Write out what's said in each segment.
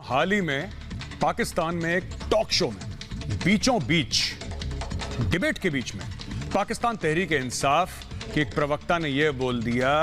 हाल ही में पाकिस्तान में एक टॉक शो में बीचों बीच डिबेट के बीच में पाकिस्तान तहरीक इंसाफ के एक प्रवक्ता ने यह बोल दिया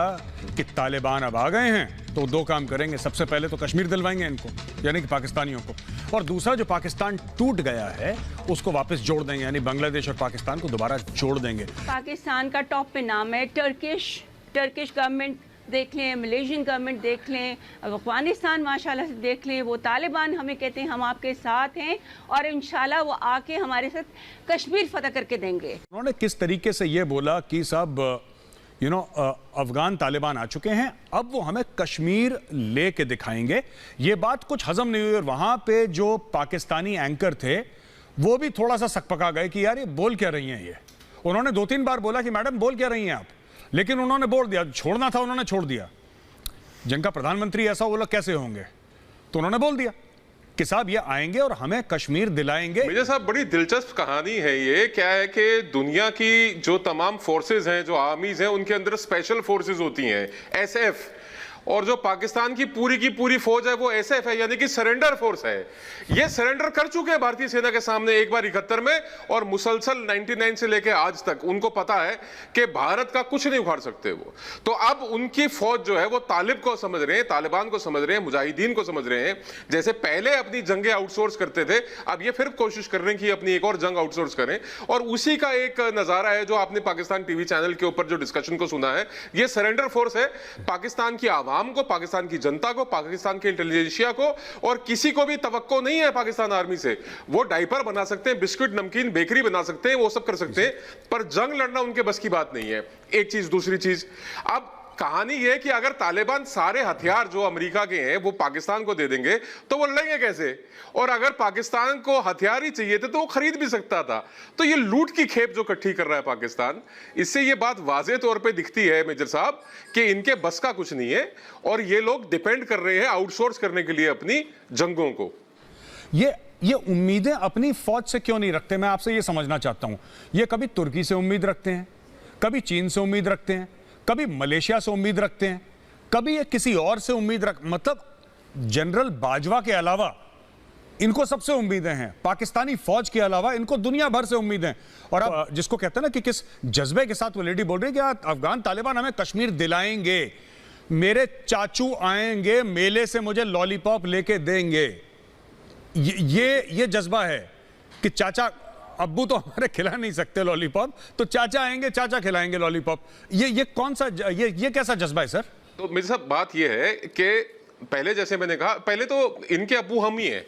कि तालिबान अब आ गए हैं तो दो काम करेंगे, सबसे पहले तो कश्मीर दिलवाएंगे इनको, यानी कि पाकिस्तानियों को, और दूसरा जो पाकिस्तान टूट गया है उसको वापस जोड़ देंगे, यानी बांग्लादेश और पाकिस्तान को दोबारा जोड़ देंगे। पाकिस्तान का टॉप पे नाम है, टर्किश गवर्नमेंट देख लें, मलेशियन गवर्नमेंट देख लें, अफगानिस्तान माशाल्लाह से देख लें, वो तालिबान हमें कहते हैं हम आपके साथ हैं और इंशाल्लाह वो आके हमारे साथ कश्मीर फतह करके देंगे। उन्होंने किस तरीके से ये बोला कि सब अफगान तालिबान आ चुके हैं, अब वो हमें कश्मीर लेके दिखाएंगे, ये बात कुछ हजम नहीं हुई। और वहां पे जो पाकिस्तानी एंकर थे वो भी थोड़ा सा सकपका गए कि यार ये बोल क्या रही हैं ये। उन्होंने 2-3 बार बोला कि मैडम बोल क्या रही हैं आप, लेकिन उन्होंने बोल दिया, छोड़ना था उन्होंने छोड़ दिया। जिनका प्रधानमंत्री ऐसा वो लोग कैसे होंगे, तो उन्होंने बोल दिया कि साहब ये आएंगे और हमें कश्मीर दिलाएंगे। मेजर साहब, बड़ी दिलचस्प कहानी है ये। क्या है कि दुनिया की जो तमाम फोर्सेस हैं, जो आर्मीज हैं, उनके अंदर स्पेशल फोर्सेस होती हैं, एसएफ, और जो पाकिस्तान की पूरी फौज है वो एसएफ है, यानी कि सरेंडर फोर्स है। ये सरेंडर कर चुके हैं भारतीय सेना के सामने एक बार 71 में, और मुसलसल 99 से लेकर आज तक उनको पता है कि भारत का कुछ नहीं उखाड़ सकते वो। तो अब उनकी फौज जो है वो तालिब को समझ रहे हैं, तालिबान को समझ रहे हैं, मुजाहिदीन को समझ रहे हैं। जैसे पहले अपनी जंगें आउटसोर्स करते थे, अब ये फिर कोशिश कर रहे हैं कि अपनी एक और जंग आउटसोर्स करें। और उसी का एक नजारा है जो आपने पाकिस्तान टीवी चैनल के ऊपर जो डिस्कशन को सुना है। ये सरेंडर फोर्स है, पाकिस्तान की आवाम को, पाकिस्तान की जनता को, पाकिस्तान के इंटेलिजेंसिया को, और किसी को भी तवक्को नहीं है पाकिस्तान आर्मी से। वो डायपर बना सकते हैं, बिस्किट नमकीन बेकरी बना सकते हैं, वो सब कर सकते हैं, पर जंग लड़ना उनके बस की बात नहीं है। एक चीज। दूसरी चीज, अब कहानी यह कि अगर तालिबान सारे हथियार जो अमेरिका के हैं वो पाकिस्तान को दे देंगे तो वो लड़ेंगे कैसे, और अगर पाकिस्तान को हथियार ही चाहिए थे तो वो खरीद भी सकता था। तो ये लूट की खेप जो इकट्ठी कर रहा है पाकिस्तान, इससे ये बात वाज़ेह तौर पे दिखती है मेजर साहब कि इनके बस का कुछ नहीं है, और ये लोग डिपेंड कर रहे हैं आउटसोर्स करने के लिए अपनी जंगों को। ये उम्मीदें अपनी फौज से क्यों नहीं रखते, मैं आपसे ये समझना चाहता हूं। ये कभी तुर्की से उम्मीद रखते हैं, कभी चीन से उम्मीद रखते हैं, कभी मलेशिया से उम्मीद रखते हैं, कभी ये किसी और से उम्मीद मतलब जनरल बाजवा के अलावा इनको सबसे उम्मीदें हैं, पाकिस्तानी फौज के अलावा इनको दुनिया भर से उम्मीदें। और अब जिसको कहते हैं ना कि किस जज्बे के साथ वो लेडी बोल रही है कि अफगान तालिबान हमें कश्मीर दिलाएंगे, मेरे चाचू आएंगे मेले से मुझे लॉलीपॉप लेके देंगे, ये जज्बा है कि चाचा, अब्बू तो हमारे खिला नहीं सकते लॉलीपॉप, तो चाचा आएंगे, चाचा खिलाएंगे लॉलीपॉप। ये कौन सा, ये कैसा जज्बा है सर? तो मेरे साथ बात ये है कि पहले जैसे मैंने कहा, पहले तो इनके अब्बू हम ही हैं,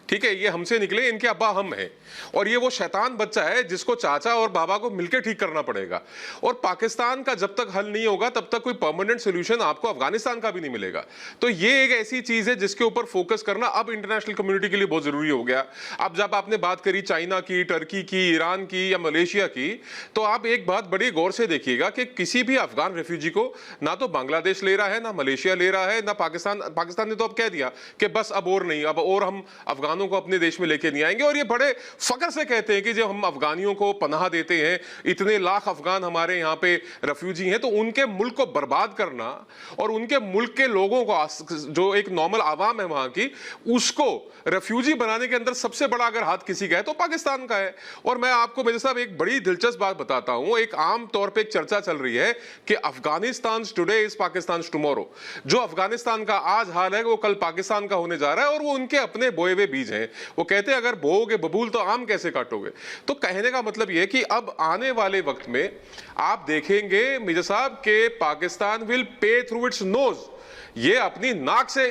ठीक है, ये हमसे निकले, इनके अब्बा हम हैं, और ये वो शैतान बच्चा है जिसको चाचा और बाबा को मिलकर ठीक करना पड़ेगा। और पाकिस्तान का जब तक हल नहीं होगा तब तक कोई परमानेंट सोल्यूशन आपको अफगानिस्तान का भी नहीं मिलेगा। तो ये एक ऐसी चीज है जिसके ऊपर फोकस करना अब इंटरनेशनल कम्युनिटी के लिए बहुत जरूरी हो गया। अब जब आपने बात करी चाइना की, टर्की की, ईरान की या मलेशिया की, तो आप एक बात बड़ी गौर से देखिएगा कि किसी भी अफगान रेफ्यूजी को ना तो बांग्लादेश ले रहा है, ना मलेशिया ले रहा है, ना पाकिस्तान ने तो अब कह दिया कि बस अब और नहीं, अब और हम अफगान को अपने देश में लेके नहीं आएंगे। और ये बड़े फख्र से कहते हैं कि जब हम अफगानियों को पनाह देते हैं, इतने लाख अफगान हमारे यहाँ पे रेफ्यूजी हैं, तो उनके मुल्क को बर्बाद करना और उनके मुल्क के लोगों को, जो एक नॉर्मल आवाम है वहां की, उसको रेफ्यूजी बनाने के अंदर सबसे बड़ा अगर हाथ किसी का है तो पाकिस्तान का है। और मैं आपको मेरे साहब एक बड़ी दिलचस्प बात बताता हूं। एक आम तौर पे एक चर्चा चल रही है कि Afghanistan today is Pakistan tomorrow. जो अफगानिस्तान का आज हाल है वो कल पाकिस्तान का होने जा रहा है, और वो उनके अपने बोए हुए बीज हैं। वो कहते हैं अगर बोओगे बबूल तो आम कैसे काटोगे। तो कहने का मतलब यह है कि अब आने वाले वक्त में आप देखेंगे मेजर साहब के Pakistan will pay through its nose. ये अपनी नाक से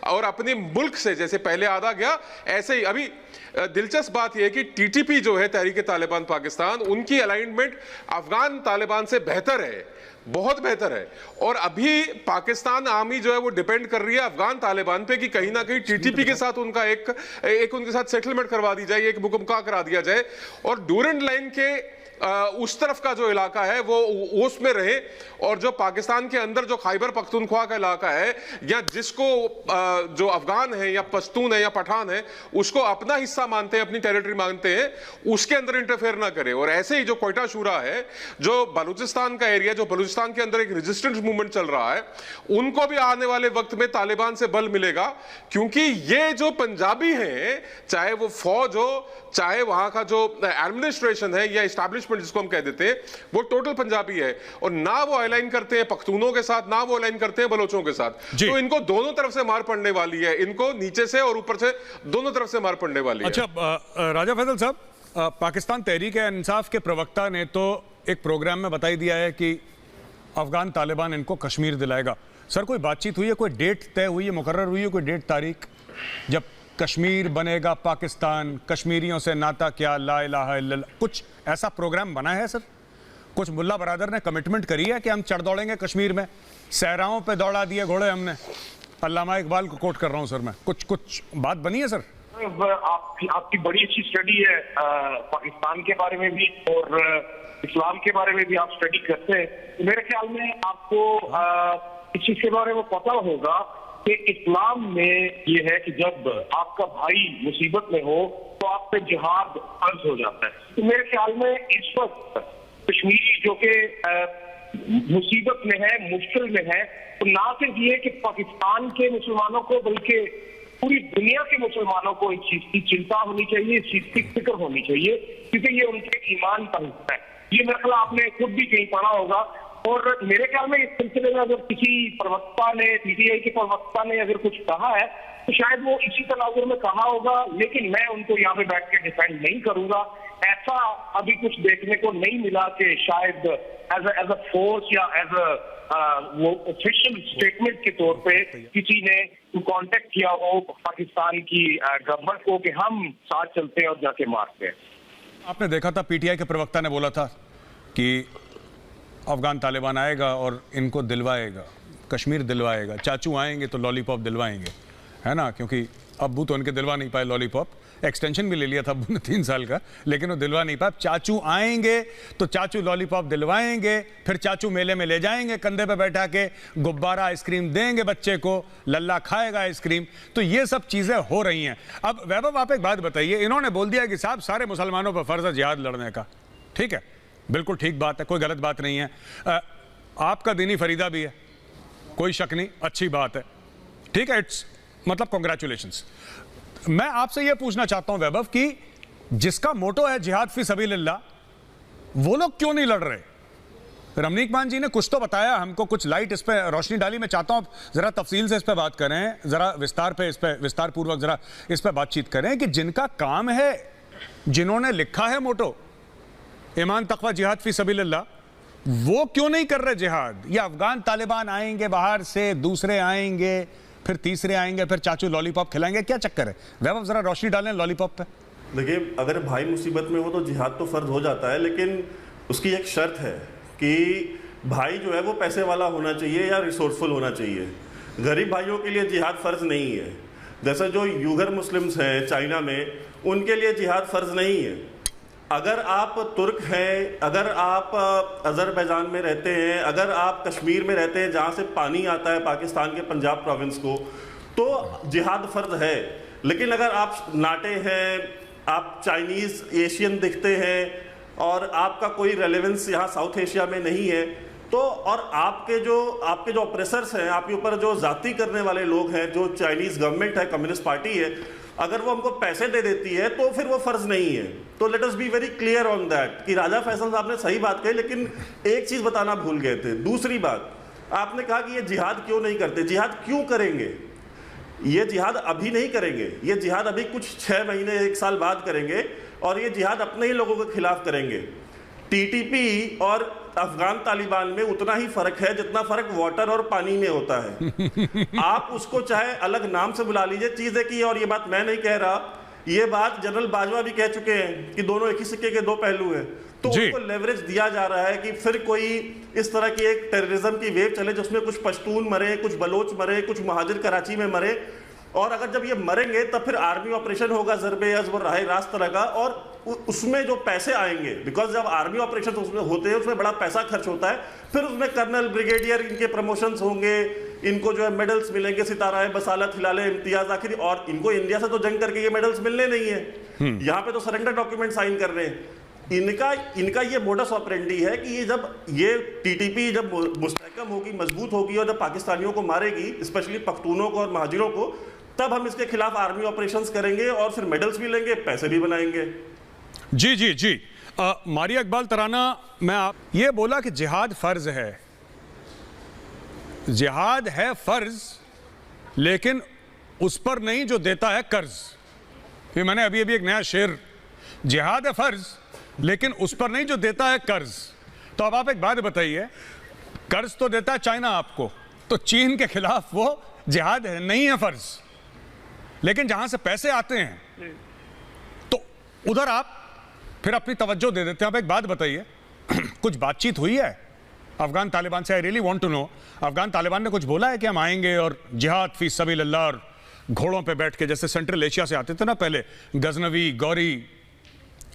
और अपने मुल्क से जैसे पहले आधा गया, ऐसे ही अभी दिलचस्प बात यह है कि टीटीपी जो है, तहरीक तालिबान पाकिस्तान, उनकी अलाइनमेंट अफगान तालिबान से बेहतर है, बहुत बेहतर है। और अभी पाकिस्तान आर्मी जो है वो डिपेंड कर रही है अफगान तालिबान पे कि कहीं ना कहीं टीटीपी के साथ उनका एक उनके साथ सेटलमेंट करवा दी जाए, एक मुकम्मल करा दिया जाए, और ड्यूरेंट लाइन के उस तरफ का जो इलाका है वो उसमें रहे, और जो पाकिस्तान के अंदर जो खैबर पख्तूनख्वा का इलाका है, या जिसको जो अफगान है या पश्तून है या पठान है उसको अपना हिस्सा मानते हैं, अपनी टेरिटरी मानते हैं, उसके अंदर इंटरफेयर ना करे। और ऐसे ही जो कोयटा शूरा है, जो बलूचिस्तान का एरिया, जो बलूचिस्तान बलूचिस्तान के अंदर एक रेजिस्टेंस मूवमेंट चल रहा है, उनको भी आने वाले वक्त में तालिबान से बल मिलेगा, क्योंकि ये जो पंजाबी हैं, चाहे वो फौज हो, चाहे वहां का जो एडमिनिस्ट्रेशन है या एस्टैब्लिशमेंट जिसको हम कह देते हैं, वो टोटल पंजाबी है। और ना वो अलाइन करते हैं पख्तूनों के साथ, ना वो अलाइन करते हैं बलोचों के साथ। तो इनको दोनों तरफ से मार पड़ने वाली है, इनको नीचे से और ऊपर से दोनों तरफ से मार पड़ने वाली है। अच्छा राजा फैसल साहब, पाकिस्तान तहरीक-ए-इंसाफ के प्रवक्ता ने तो एक प्रोग्राम में बता ही दिया है कि अफगान तालिबान इनको कश्मीर दिलाएगा। सर कोई बातचीत हुई है, कोई डेट तय हुई है, मुकर्रर हुई है कोई डेट, तारीख जब कश्मीर बनेगा पाकिस्तान, कश्मीरियों से नाता क्या, ला इलाहा इल्लल्लाह, कुछ ऐसा प्रोग्राम बना है सर? कुछ मुल्ला बरादर ने कमिटमेंट करी है कि हम चढ़ दौड़ेंगे कश्मीर में, सहराओं पे दौड़ा दिए घोड़े हमने? अल्लामा इकबाल को कोट कर रहा हूं सर मैं। कुछ बात बनी है सर? आपकी बड़ी अच्छी स्टडी है पाकिस्तान के बारे में भी और इस्लाम के बारे में भी आप स्टडी करते हैं। मेरे ख्याल में आपको इस चीज के बारे में पता होगा कि इस्लाम में ये है कि जब आपका भाई मुसीबत में हो तो आप पे जिहाद फर्ज हो जाता है। तो मेरे ख्याल में इस वक्त कश्मीर जो कि मुसीबत में है, मुश्किल में है, तो ना सिर्फ ये कि पाकिस्तान के मुसलमानों को बल्कि पूरी दुनिया के मुसलमानों को इस चीज की चिंता होनी चाहिए, इस चीज की फिक्र होनी चाहिए, क्योंकि ये उनके ईमान का हिस्सा है। ये मेरा ख्याल आपने खुद भी कहीं पढ़ा होगा। और मेरे ख्याल में इस सिलसिले में अगर किसी प्रवक्ता ने, पीटीआई के प्रवक्ता ने अगर कुछ कहा है तो शायद वो इसी तनाजुर में कहा होगा, लेकिन मैं उनको यहाँ पे बैठ के डिफेंड नहीं करूंगा। ऐसा अभी कुछ देखने को नहीं मिला कि शायद एज अ फोर्स या एज वो ऑफिशियल स्टेटमेंट के तौर पे किसी ने कांटेक्ट किया हो पाकिस्तान की गवर्नमेंट को कि हम साथ चलते हैं और जाके मारते हैं। आपने देखा था पीटीआई के प्रवक्ता ने बोला था कि अफगान तालिबान आएगा और इनको दिलवाएगा, कश्मीर दिलवाएगा, चाचू आएंगे तो लॉलीपॉप दिलवाएंगे, है ना? क्योंकि अब्बू तो उनके दिलवा नहीं पाए लॉलीपॉप, एक्सटेंशन भी ले लिया था अब्बू ने 3 साल का, लेकिन वो दिलवा नहीं पाए। चाचू आएंगे तो चाचू लॉलीपॉप दिलवाएंगे, फिर चाचू मेले में ले जाएंगे, कंधे पे बैठा के गुब्बारा आइसक्रीम देंगे बच्चे को, लल्ला खाएगा आइसक्रीम। तो ये सब चीज़ें हो रही हैं। अब वैभव आप एक बात बताइए, इन्होंने बोल दिया कि साहब सारे मुसलमानों पर फ़र्ज़ है जिहाद लड़ने का, ठीक है, बिल्कुल ठीक बात है, कोई गलत बात नहीं है। आपका दीनी फरीदा भी है, कोई शक नहीं, अच्छी बात है, ठीक है, इट्स मतलब कॉन्ग्रेचुलेशंस। मैं आपसे यह पूछना चाहता हूं वैभव कि जिसका मोटो है जिहाद फी सबीलिल्लाह, वो लोग क्यों नहीं लड़ रहे? रमनीक मान जी ने कुछ तो बताया हमको, कुछ लाइट इस पर रोशनी डाली। मैं चाहता हूं जरा तफसील से इस पर बात करें, जरा विस्तार पूर्वक जरा इस पर बातचीत करें कि जिनका काम है, जिन्होंने लिखा है मोटो ईमान तकवा जिहाद फी सबीलिल्लाह, वो क्यों नहीं कर रहे जिहाद? या अफगान तालिबान आएंगे बाहर से, दूसरे आएंगे, फिर तीसरे आएंगे, फिर चाचू लॉलीपॉप खिलाएंगे, क्या चक्कर है? वैभव जरा रोशनी डालें लॉलीपॉप पे। देखिए, अगर भाई मुसीबत में हो तो जिहाद तो फर्ज हो जाता है, लेकिन उसकी एक शर्त है कि भाई जो है वो पैसे वाला होना चाहिए या रिसोर्सफुल होना चाहिए। गरीब भाइयों के लिए जिहाद फर्ज नहीं है। जैसे जो यूगर मुस्लिम्स हैं चाइना में, उनके लिए जिहाद फर्ज नहीं है। अगर आप तुर्क हैं, अगर आप अजरबैजान में रहते हैं, अगर आप कश्मीर में रहते हैं जहाँ से पानी आता है पाकिस्तान के पंजाब प्रोविंस को, तो जिहाद फर्ज है। लेकिन अगर आप नाटे हैं, आप चाइनीज़ एशियन दिखते हैं और आपका कोई रेलेवेंस यहाँ साउथ एशिया में नहीं है, तो और आपके जो ऑपरेसर्स हैं, आपके ऊपर जो जाती करने वाले लोग हैं, जो चाइनीज़ गवर्नमेंट है, कम्युनिस्ट पार्टी है, अगर वो हमको पैसे दे देती है तो फिर वो फर्ज नहीं है। तो let us be very clear on that कि राजा फैसल साहब ने सही बात कही, लेकिन एक चीज बताना भूल गए थे। दूसरी बात, आपने कहा कि ये जिहाद क्यों नहीं करते। जिहाद क्यों करेंगे? ये जिहाद अभी नहीं करेंगे, ये जिहाद अभी कुछ 6 महीने 1 साल बाद करेंगे, और ये जिहाद अपने ही लोगों के खिलाफ करेंगे। टीटीपी और अफगान तालिबान में उतना ही फर्क है जितना फर्क वाटर और पानी में होता है। आप उसको चाहे अलग नाम से बुला लीजिए, चीज है कि, और ये बात मैं नहीं कह रहा, ये बात जनरल बाजवा भी कह चुके हैं कि दोनों एक ही सिक्के के 2 पहलू हैं। तो उनको लेवरेज दिया जा रहा है कि फिर कोई इस तरह की एक टेररिज्म की वेव चले जिसमें कुछ पश्तून मरे, कुछ बलोच मरे, कुछ महाजिर कराची में मरे, और अगर जब ये मरेंगे तब फिर आर्मी ऑपरेशन होगा ज़रबे अज़ब और राह रास्त तरह का, और उसमें जो पैसे आएंगे, बिकॉज जब आर्मी ऑपरेशन उसमें होते हैं उसमें बड़ा पैसा खर्च होता है, फिर उसमें कर्नल ब्रिगेडियर इनके प्रमोशंस होंगे, इनको जो है मेडल्स मिलेंगे, सितारा बसालत हिलाले इम्तियाज आखिरी, और इनको इंडिया से तो जंग करके ये मेडल्स मिलने नहीं है, यहाँ पे तो सरेंडर डॉक्यूमेंट साइन कर रहे हैं। इनका ये मोडस ऑपरेंडी है कि ये टीटीपी जब मुस्तहकम होगी, मजबूत होगी और जब पाकिस्तानियों को मारेगी, स्पेशली पख्तूनों को और महाजिरों को, तब हम इसके खिलाफ आर्मी ऑपरेशंस करेंगे और फिर मेडल्स भी लेंगे, पैसे भी बनाएंगे। जी जी जी। मारिया इकबाल तराना, ये बोला कि जिहाद फर्ज है, जिहाद है फर्ज, लेकिन उस पर नहीं जो देता है कर्ज। ये मैंने अभी एक नया शेर, जिहाद है फर्ज लेकिन उस पर नहीं जो देता है कर्ज। तो अब आप एक बात बताइए, कर्ज तो देता है चाइना आपको, तो चीन के खिलाफ वो जिहाद है, नहीं है फर्ज, लेकिन जहां से पैसे आते हैं तो उधर आप फिर अपनी तवज्जो दे देते हैं। आप एक बात बताइए, कुछ बातचीत हुई है अफगान तालिबान से? I really want to know, Afghan Taliban ने कुछ बोला है कि हम आएंगे और जिहाद फी सबीलिल्लाह और घोड़ों पे बैठ के, जैसे सेंट्रल एशिया से आते थे ना पहले, गजनवी, गौरी,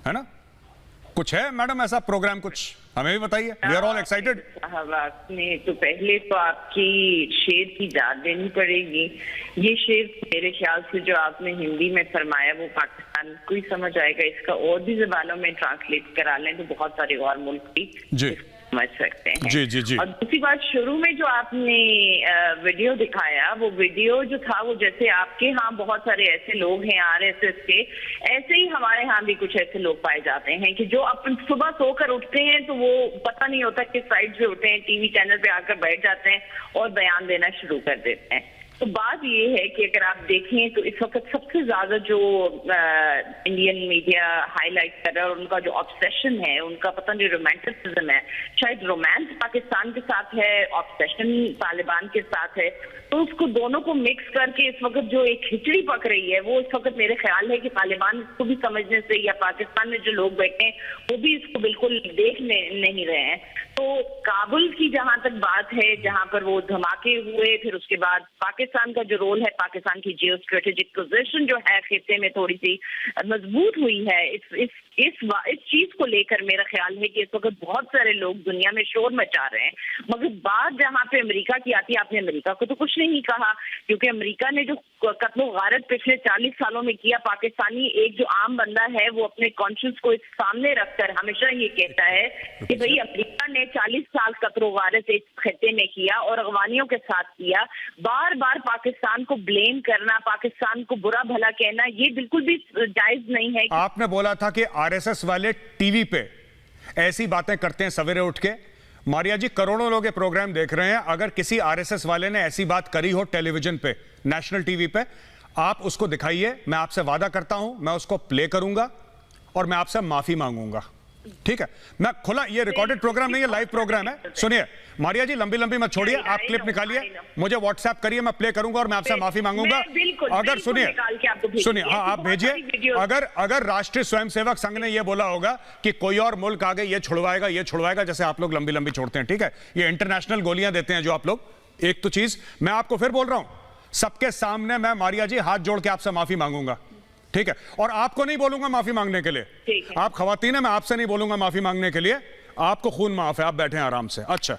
है ना? कुछ है मैडम ऐसा प्रोग्राम? कुछ हमें भी बताइए, वी आर ऑल एक्साइटेड। आपने तो पहले तो आपकी शेर की याद देनी पड़ेगी। ये शेर मेरे ख्याल से जो आपने हिंदी में फरमाया वो पाकिस्तान को ही समझ आएगा, इसका और भी ज़बानों में ट्रांसलेट करा लें तो बहुत सारे और मुल्क भी समझ सकते हैं। जी जी जी। और दूसरी बात, शुरू में जो आपने वीडियो दिखाया, वो वीडियो जो था वो जैसे आपके यहाँ बहुत सारे ऐसे लोग हैं आरएसएस के, ऐसे ही हमारे यहाँ भी कुछ ऐसे लोग पाए जाते हैं कि जो अपन सुबह सोकर उठते हैं तो वो पता नहीं होता किस साइड से उठते हैं, टीवी चैनल पे आकर बैठ जाते हैं और बयान देना शुरू कर देते हैं। तो बात ये है कि अगर आप देखें तो इस वक्त सबसे ज्यादा जो इंडियन मीडिया हाईलाइट कर रहा है और उनका जो ऑब्सेशन है, उनका पता नहीं रोमांटिसिज्म है, शायद रोमांस पाकिस्तान के साथ है, ऑब्सेशन तालिबान के साथ है, तो उसको दोनों को मिक्स करके इस वक्त जो एक खिचड़ी पक रही है, वो इस वक्त मेरे ख्याल है कि तालिबान इसको भी समझने से, या पाकिस्तान में जो लोग बैठे हैं वो भी इसको बिल्कुल देख नहीं रहे हैं। तो काबुल की जहां तक बात है, जहां पर वो धमाके हुए, फिर उसके बाद पाकिस्तान का जो रोल है, पाकिस्तान की जियो स्ट्रेटेजिक पोजीशन जो है खित्ते में थोड़ी सी मजबूत हुई है, इस चीज को लेकर मेरा ख्याल है कि इस वक्त बहुत सारे लोग दुनिया में शोर मचा रहे हैं। मगर बात जहां पे अमेरिका की आती है, आपने अमेरिका को तो कुछ नहीं कहा, क्योंकि अमेरिका ने जो कत्लो गारत पिछले 40 सालों में किया, पाकिस्तानी एक जो आम बंदा है वो अपने कॉन्शियस को सामने रखकर हमेशा ये कहता है कि भाई अमेरिका ने 40 साल कत्लो गारत इस खित्ते में किया और अफगानियों के साथ किया। बार बार पाकिस्तान को ब्लेम करना, पाकिस्तान को बुरा भला कहना, ये बिल्कुल भी जायज नहीं है। आपने बोला था कि आरएसएस वाले टीवी पे ऐसी बातें करते हैं सवेरे उठ के। मारिया जी, करोड़ों लोग ये प्रोग्राम देख रहे हैं, अगर किसी आरएसएस वाले ने ऐसी बात करी हो टेलीविजन पे, नेशनल टीवी पे, आप उसको दिखाइए, मैं आपसे वादा करता हूं मैं उसको प्ले करूंगा और मैं आपसे माफी मांगूंगा, ठीक है? मैं खुला, ये रिकॉर्डेड प्रोग्राम नहीं है, लाइव प्रोग्राम है। सुनिए मारिया जी, लंबी लंबी मत छोड़िए, आप क्लिप निकालिए, मुझे व्हाट्सएप करिए, मैं प्ले करूंगा और मैं आपसे माफी मांगूंगा। अगर सुनिए हाँ, आप भेजिए। अगर राष्ट्रीय स्वयंसेवक संघ ने यह बोला होगा कि कोई और मुल्क आगे ये छुड़वाएगा, जैसे आप लोग लंबी लंबी छोड़ते हैं, ठीक है, ये इंटरनेशनल गोलियां देते हैं जो आप लोग, एक तो चीज मैं आपको फिर बोल रहा हूं, सबके सामने मैं मारिया जी हाथ जोड़ के आपसे माफी मांगूंगा, ठीक है? और आपको नहीं बोलूंगा माफी मांगने के लिए, आप खवातीन है, मैं आपसे नहीं बोलूंगा माफी मांगने के लिए, आपको खून माफ है, आप बैठे हैं आराम से। अच्छा।